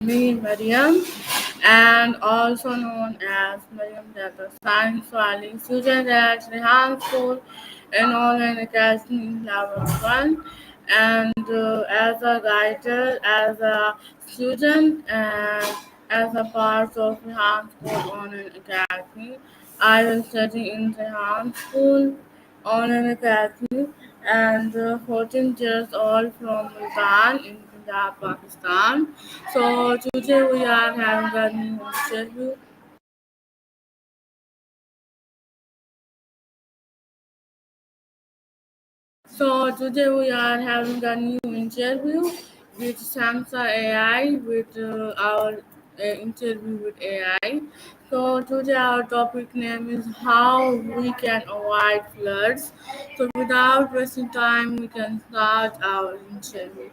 me, Mariam, and also known as Mariam Data Science Valley student at Rehan School in Online Academy Level 1. And as a writer, as a student, and as a part of Rehan School Online Academy, I will study in Rehan School Online Academy and 14 years old from Multan in Punjab, Pakistan. So today we are having a new interview. So today we are having a new interview with Samsa AI with our interview with AI. So today our topic name is how we can avoid floods. So without wasting time, we can start our interview.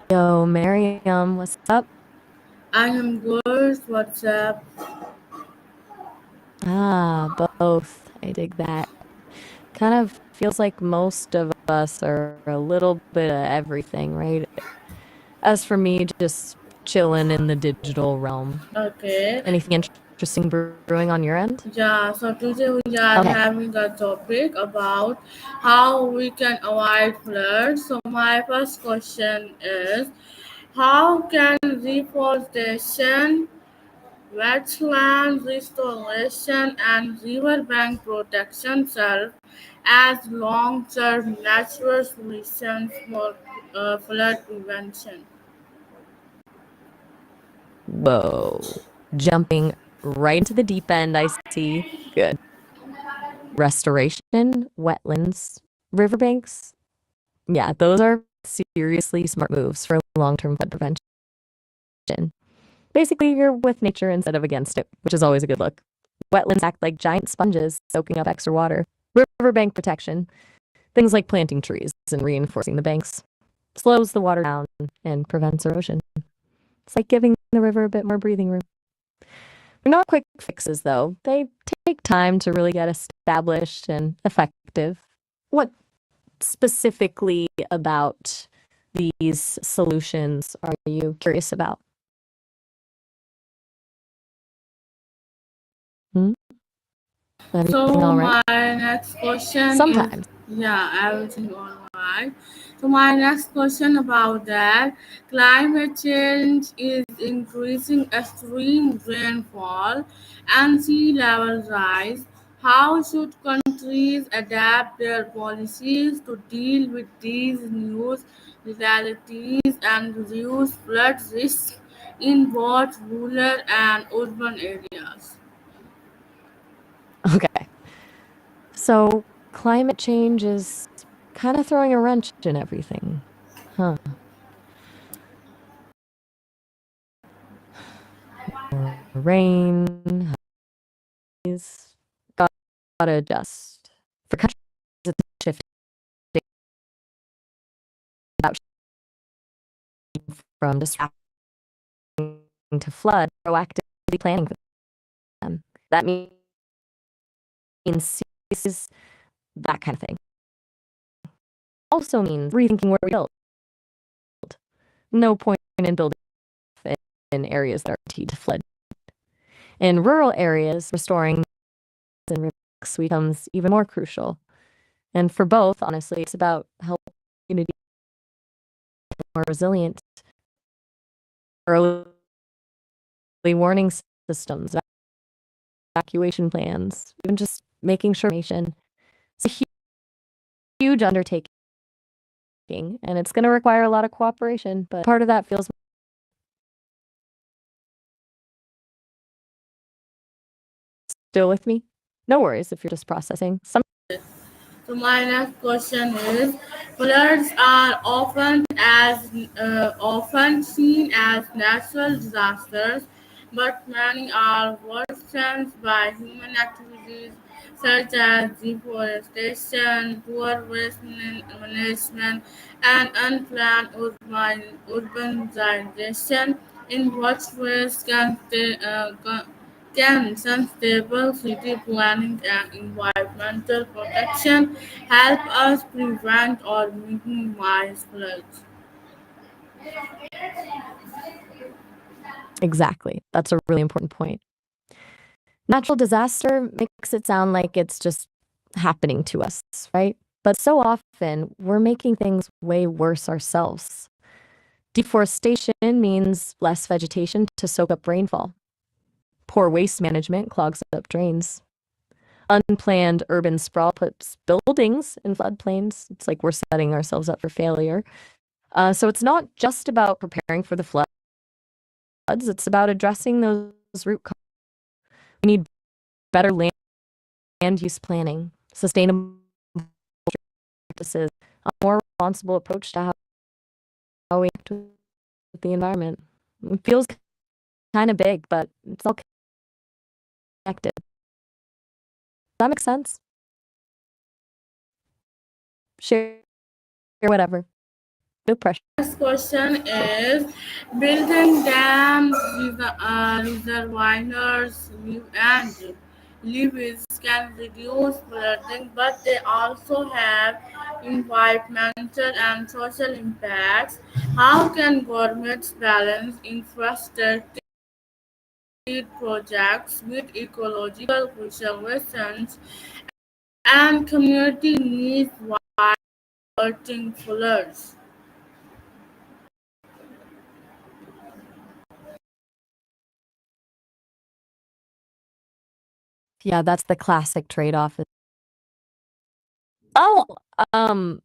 Yo, Miriam, what's up? I am good. What's up? Both. I dig that. Kind of feels like most of us are a little bit of everything, right? As for me, just chilling in the digital realm. Okay. Anything interesting brewing on your end? Yeah, so today we are Okay. having a topic about how we can avoid floods. So my first question is how can reforestation, wetland restoration and riverbank protection serve as long-term natural solutions for flood prevention? Whoa. Jumping right into the deep end, I see. Good. Restoration, wetlands, riverbanks. Yeah, those are seriously smart moves for long-term flood prevention. Basically, you're with nature instead of against it, which is always a good look. Wetlands act like giant sponges, soaking up extra water. Riverbank protection, things like planting trees and reinforcing the banks, slows the water down and prevents erosion. It's like giving the river a bit more breathing room. They're not quick fixes, though. They take time to really get established and effective. What specifically about these solutions are you curious about? Hmm? Everything So all right? my next question is, Sometimes. yeah, everything all right. So my next question about that, climate change is increasing extreme rainfall and sea level rise. How should countries adapt their policies to deal with these new realities and reduce flood risk in both rural and urban areas? Okay. So climate change is kind of throwing a wrench in everything. Huh. More rain, is gotta adjust. For countries, it's shifting about from disrupting to flood, proactively planning for them. That means ceases that kind of thing. Also means rethinking where we build. No point in building in areas that are key to flood. In rural areas, restoring and rivers becomes even more crucial. And for both, honestly, it's about helping communities be more resilient. Early warning systems, evacuation plans, even just making sure information. It's a huge undertaking, and it's going to require a lot of cooperation, but part of that feels still with me. No worries if you're just processing. So my next question is: floods are often seen as natural disasters, but many are worsened by human activities such as deforestation, poor waste management, and unplanned urbanization. In what ways can Can sustainable city planning and environmental protection help us prevent or minimize floods? Exactly. That's a really important point. Natural disaster makes it sound like it's just happening to us, right? But so often we're making things way worse ourselves. Deforestation means less vegetation to soak up rainfall. Poor waste management clogs up drains. Unplanned urban sprawl puts buildings in floodplains. It's like we're setting ourselves up for failure. So it's not just about preparing for the floods, it's about addressing those root causes. We need better land use planning, sustainable practices, a more responsible approach to how we act with the environment. It feels kind of big, but it's all connected. Does that make sense? Share whatever. No pressure. Next question is building dams, reservoirs, and levees can reduce flooding, but they also have environmental and social impacts. How can governments balance infrastructure projects with ecological preservation and community needs while averting floods? Yeah, that's the classic trade-off. Oh, um,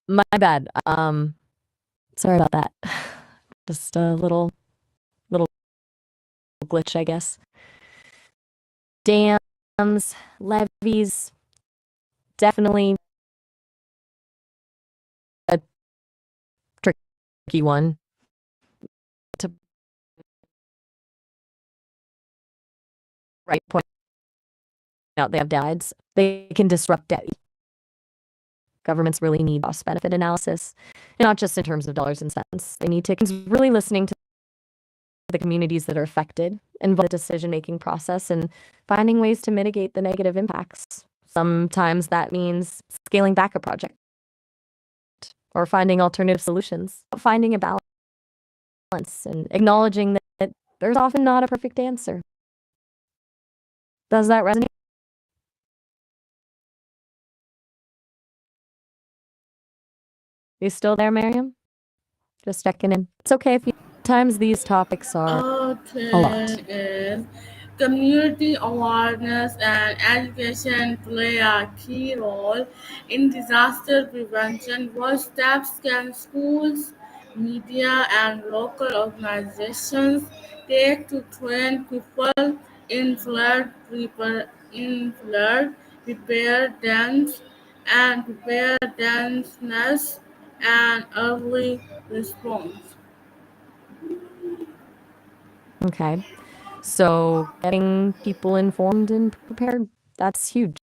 my bad. Sorry about that. Just a little glitch, I guess. Dams, levees, definitely a tricky one to right point out. They have dieds. They can disrupt debt. Governments really need cost benefit analysis, and not just in terms of dollars and cents. They need to really listening to the communities that are affected, involve the decision making process, and finding ways to mitigate the negative impacts. Sometimes that means scaling back a project or finding alternative solutions, finding a balance and acknowledging that there's often not a perfect answer. Does that resonate? You still there, Miriam? Just checking in. It's okay if you times these topics are a lot. Okay, is community awareness and education play a key role in disaster prevention. What steps can schools, media, and local organizations take to train people in flood preparedness and preparedness and early response? Okay. So getting people informed and prepared, that's huge.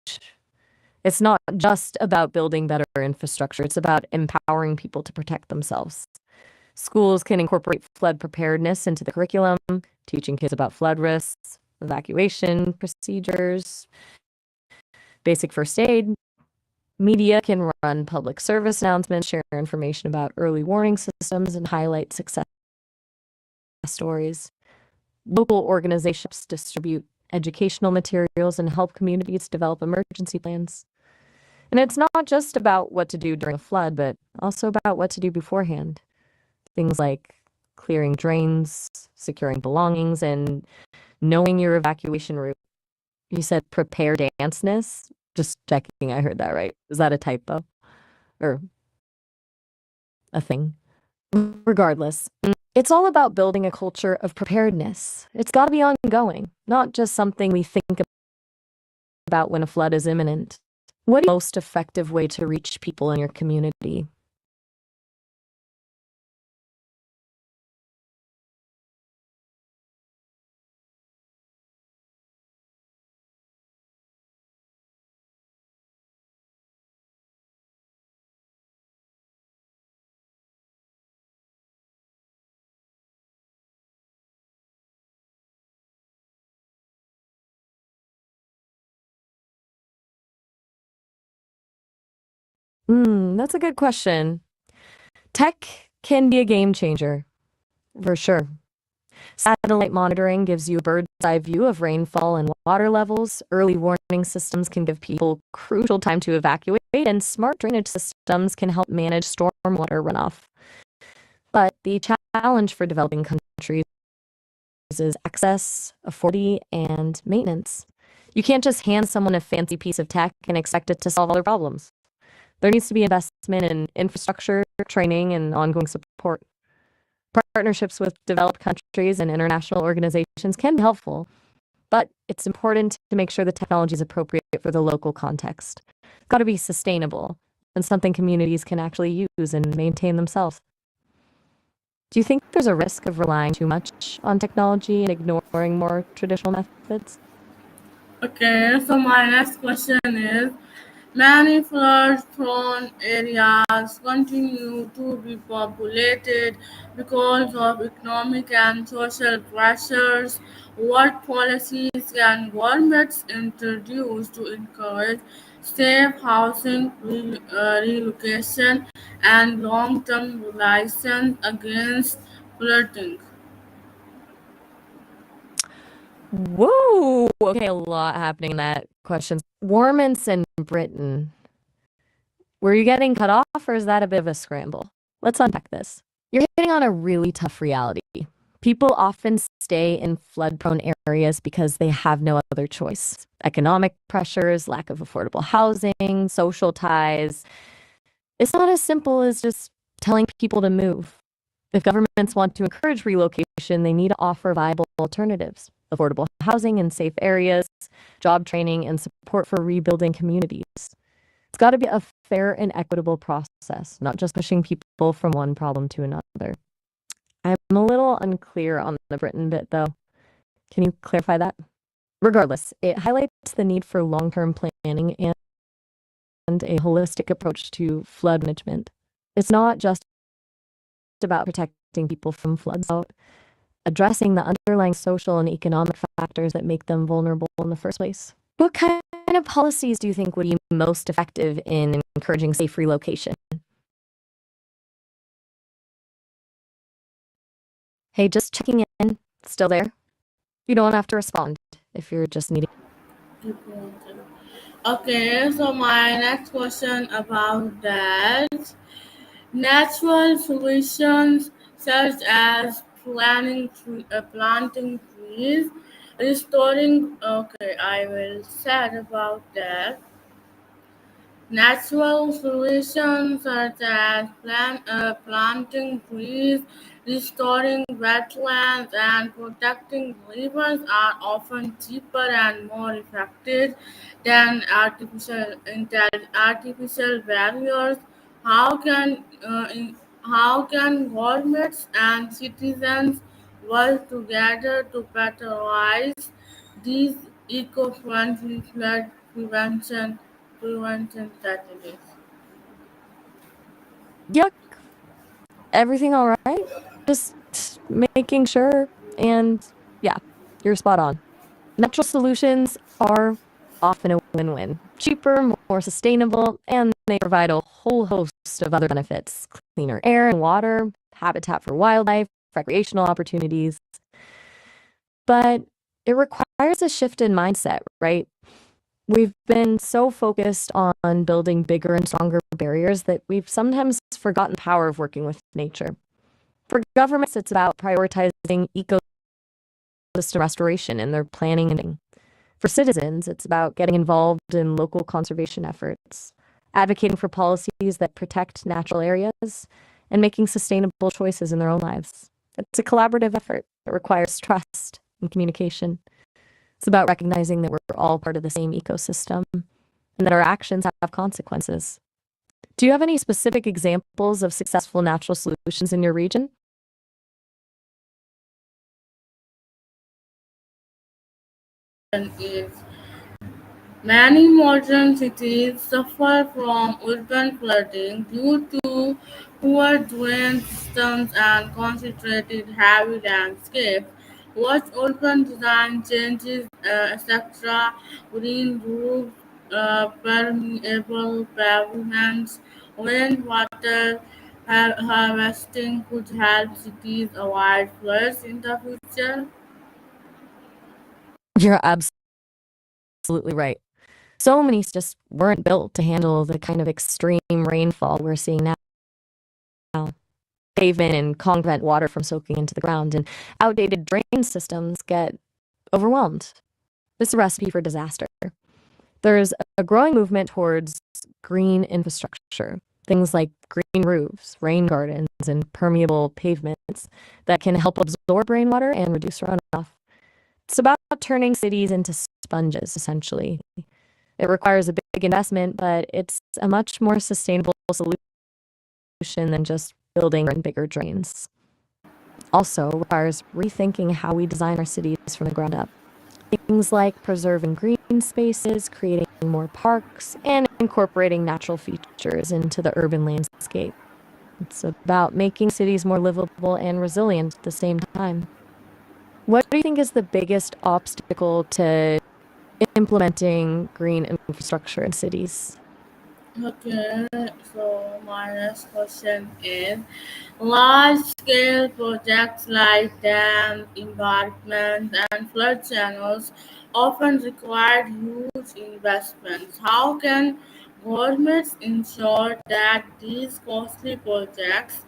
It's not just about building better infrastructure, it's about empowering people to protect themselves. Schools can incorporate flood preparedness into the curriculum, teaching kids about flood risks, evacuation procedures, basic first aid. Media can run public service announcements, share information about early warning systems, and highlight success stories. Local organizations distribute educational materials and help communities develop emergency plans. And it's not just about what to do during a flood, but also about what to do beforehand. Things like clearing drains, securing belongings, and knowing your evacuation route. You said prepare danceness. Just checking I heard that right. Is that a typo or a thing? Regardless, it's all about building a culture of preparedness. It's got to be ongoing, not just something we think about when a flood is imminent. What is the most effective way to reach people in your community? That's a good question. Tech can be a game changer, for sure. Satellite monitoring gives you a bird's eye view of rainfall and water levels. Early warning systems can give people crucial time to evacuate, and smart drainage systems can help manage stormwater runoff. But the challenge for developing countries is access, affordability, and maintenance. You can't just hand someone a fancy piece of tech and expect it to solve all their problems. There needs to be investment in infrastructure, training, and ongoing support. Partnerships with developed countries and international organizations can be helpful, but it's important to make sure the technology is appropriate for the local context. It's got to be sustainable and something communities can actually use and maintain themselves. Do you think there's a risk of relying too much on technology and ignoring more traditional methods? Okay, so my next question is, many flood-prone areas continue to be populated because of economic and social pressures. What policies can governments introduce to encourage safe housing, relocation, and long-term resilience against flooding? Whoa! Okay, a lot happening in that question. Warments in Britain. Were you getting cut off, or is that a bit of a scramble? Let's unpack this. You're hitting on a really tough reality. People often stay in flood prone areas because they have no other choice. Economic pressures, lack of affordable housing, social ties. It's not as simple as just telling people to move. If governments want to encourage relocation, they need to offer viable alternatives, affordable housing in safe areas, job training, and support for rebuilding communities. It's got to be a fair and equitable process, not just pushing people from one problem to another. I'm a little unclear on the Britain bit, though. Can you clarify that? Regardless, it highlights the need for long term planning and a holistic approach to flood management. It's not just about protecting people from floods, but addressing the underlying social and economic factors that make them vulnerable in the first place. What kind of policies do you think would be most effective in encouraging safe relocation? Hey, just checking in. Still there? You don't have to respond if you're just needing. Okay, so my next question about that. Natural solutions such as planting trees, restoring. Okay, I will say about that. Natural solutions such as planting trees, restoring wetlands, and protecting rivers are often cheaper and more effective than artificial barriers. How can governments and citizens work together to prioritize these eco-friendly flood prevention strategies? Yuck. Everything all right? Just making sure. And yeah, you're spot on. Natural solutions are often a win win. Cheaper, more sustainable, and they provide a whole host of other benefits: cleaner air and water, habitat for wildlife, recreational opportunities. But it requires a shift in mindset, right? We've been so focused on building bigger and stronger barriers that we've sometimes forgotten the power of working with nature. For governments, it's about prioritizing ecosystem restoration in their planning and for citizens, it's about getting involved in local conservation efforts, advocating for policies that protect natural areas, and making sustainable choices in their own lives. It's a collaborative effort that requires trust and communication. It's about recognizing that we're all part of the same ecosystem and that our actions have consequences. Do you have any specific examples of successful natural solutions in your region? Is many modern cities suffer from urban flooding due to poor drain systems and concentrated heavy landscapes. What urban design changes, etc., green roofs, permeable pavements, Rainwater harvesting could help cities avoid floods in the future. You're absolutely right. So many just weren't built to handle the kind of extreme rainfall we're seeing now. Pavement and concrete water from soaking into the ground, and outdated drain systems get overwhelmed. This is a recipe for disaster. There's a growing movement towards green infrastructure, things like green roofs, rain gardens, and permeable pavements that can help absorb rainwater and reduce runoff. It's about turning cities into sponges, essentially. It requires a big investment, but it's a much more sustainable solution than just building bigger drains. Also requires rethinking how we design our cities from the ground up. Things like preserving green spaces, creating more parks, and incorporating natural features into the urban landscape. It's about making cities more livable and resilient at the same time. What do you think is the biggest obstacle to implementing green infrastructure in cities? Okay, so my next question is large scale projects like dams, embankments, and flood channels often require huge investments. How can governments ensure that these costly projects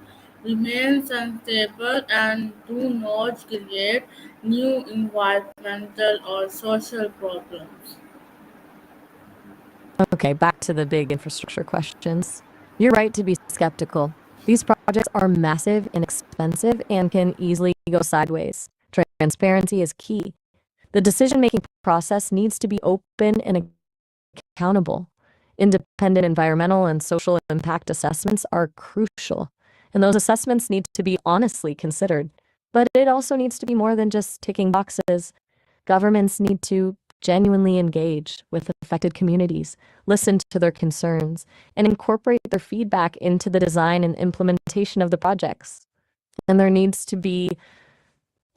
remain sustainable and do not create new environmental or social problems? Okay, back to the big infrastructure questions. You're right to be skeptical. These projects are massive and expensive and can easily go sideways. Transparency is key. The decision making process needs to be open and accountable. Independent environmental and social impact assessments are crucial, and those assessments need to be honestly considered. But it also needs to be more than just ticking boxes. Governments need to genuinely engage with affected communities, listen to their concerns, and incorporate their feedback into the design and implementation of the projects. And there needs to be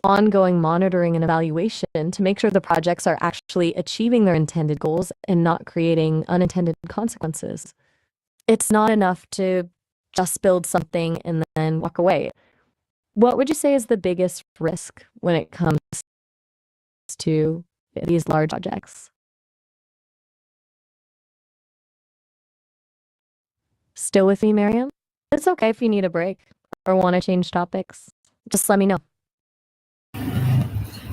ongoing monitoring and evaluation to make sure the projects are actually achieving their intended goals and not creating unintended consequences. It's not enough to just build something and then walk away. What would you say is the biggest risk when it comes to these large projects? Still with me, Miriam? It's okay if you need a break or want to change topics. Just let me know.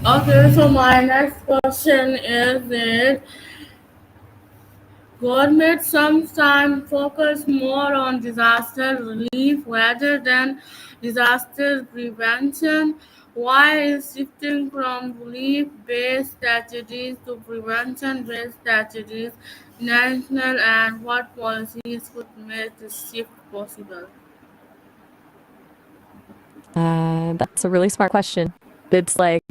Okay, so my next question is that governments sometimes focus more on disaster relief rather than disaster prevention. Why is shifting from relief-based strategies to prevention-based strategies national, and what policies could make this shift possible? That's a really smart question. It's like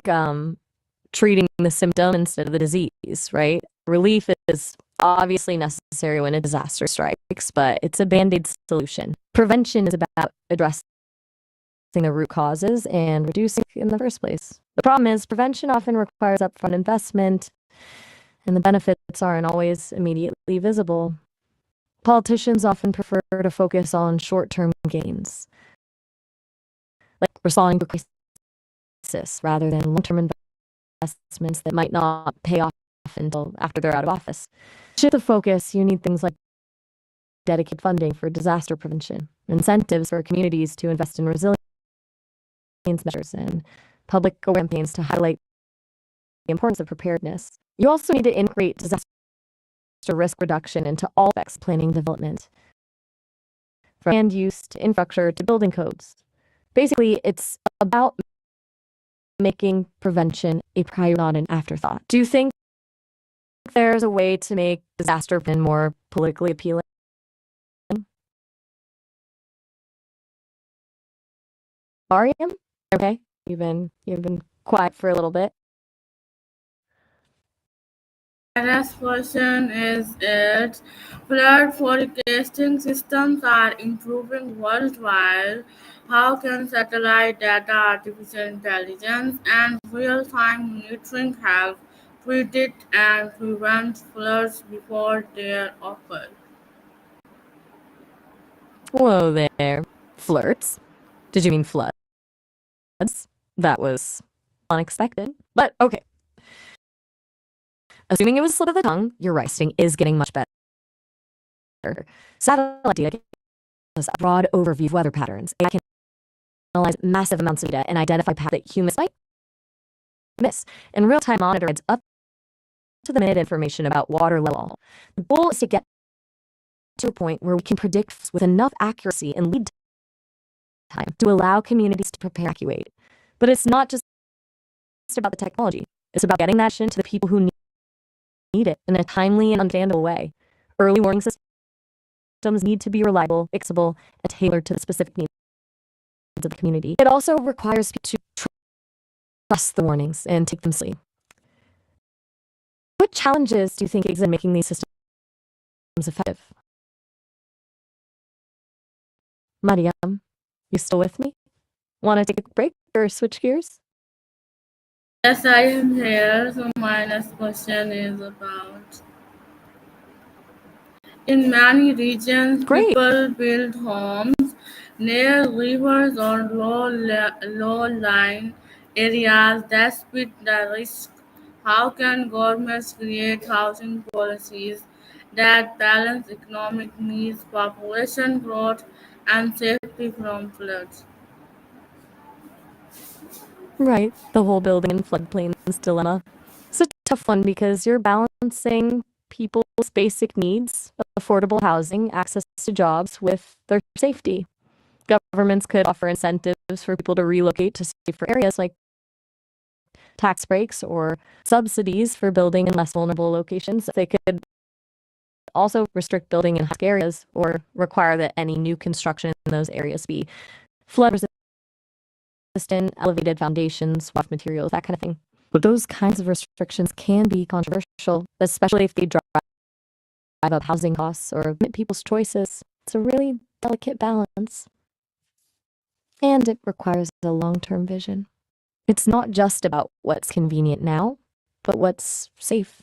treating the symptom instead of the disease, right? Relief is obviously necessary when a disaster strikes, but it's a band aid solution. Prevention is about addressing the root causes and reducing in the first place. The problem is, prevention often requires upfront investment, and the benefits aren't always immediately visible. Politicians often prefer to focus on short term gains, like responding to crisis rather than long term investments that might not pay off until after they're out of office. To shift the focus, you need things like dedicated funding for disaster prevention, incentives for communities to invest in resilience measures, and public campaigns to highlight the importance of preparedness. You also need to integrate disaster risk reduction into all aspects of planning development, from land use to infrastructure to building codes. Basically, it's about making prevention a priority, not an afterthought. Do you think there's a way to make disaster prevention more politically appealing? Mariam? Okay, you've been quiet for a little bit. My next question is that flood forecasting systems are improving worldwide. How can satellite data, artificial intelligence, and real-time monitoring help predict and prevent floods before they occur? Whoa there. Flirts? Did you mean floods? That was unexpected. But okay. Assuming it was a slip of the tongue, your writing is getting much better. Satellite data gives us a broad overview of weather patterns. AI can analyze massive amounts of data and identify paths that humans might miss. And real-time monitor adds up to the minute information about water level. The goal is to get to a point where we can predict with enough accuracy and lead time to allow communities to prepare and evacuate. But it's not just about the technology. It's about getting that to the people who need it in a timely and understandable way. Early warning systems need to be reliable, fixable, and tailored to the specific needs of the community. It also requires people to trust the warnings and take them seriously. What challenges do you think exist in making these systems effective? Mariam, you still with me? Want to take a break or switch gears? Yes, I am here. So my next question is about in many regions, Great. people build homes near rivers or low-lying areas despite the risk. How can governments create housing policies that balance economic needs, population growth, and safety from floods? Right, the whole building in floodplains dilemma. It's a tough one because you're balancing people's basic needs, affordable housing, access to jobs, with their safety. Governments could offer incentives for people to relocate to safer areas like tax breaks or subsidies for building in less vulnerable locations. They could also restrict building in high-risk areas or require that any new construction in those areas be flood resistant, elevated foundations, water materials, that kind of thing. But those kinds of restrictions can be controversial, especially if they drive up housing costs or limit people's choices. It's a really delicate balance. And it requires a long-term vision. It's not just about what's convenient now, but what's safe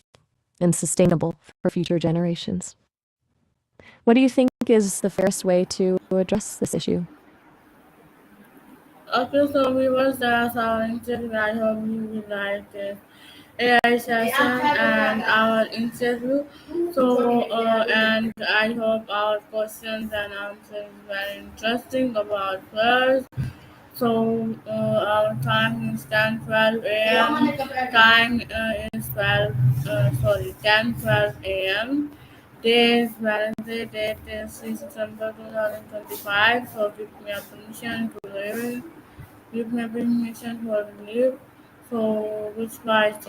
and sustainable for future generations. What do you think is the fairest way to address this issue? Okay, so viewers, that's our interview. I hope you will like this AI session and our interview. So, and I hope our questions and answers were interesting about first. So, our time is 10:12 a.m. Time is 10:12 a.m. Day is Wednesday, date is 3 September 2025. So, give me permission to leave. So, which flight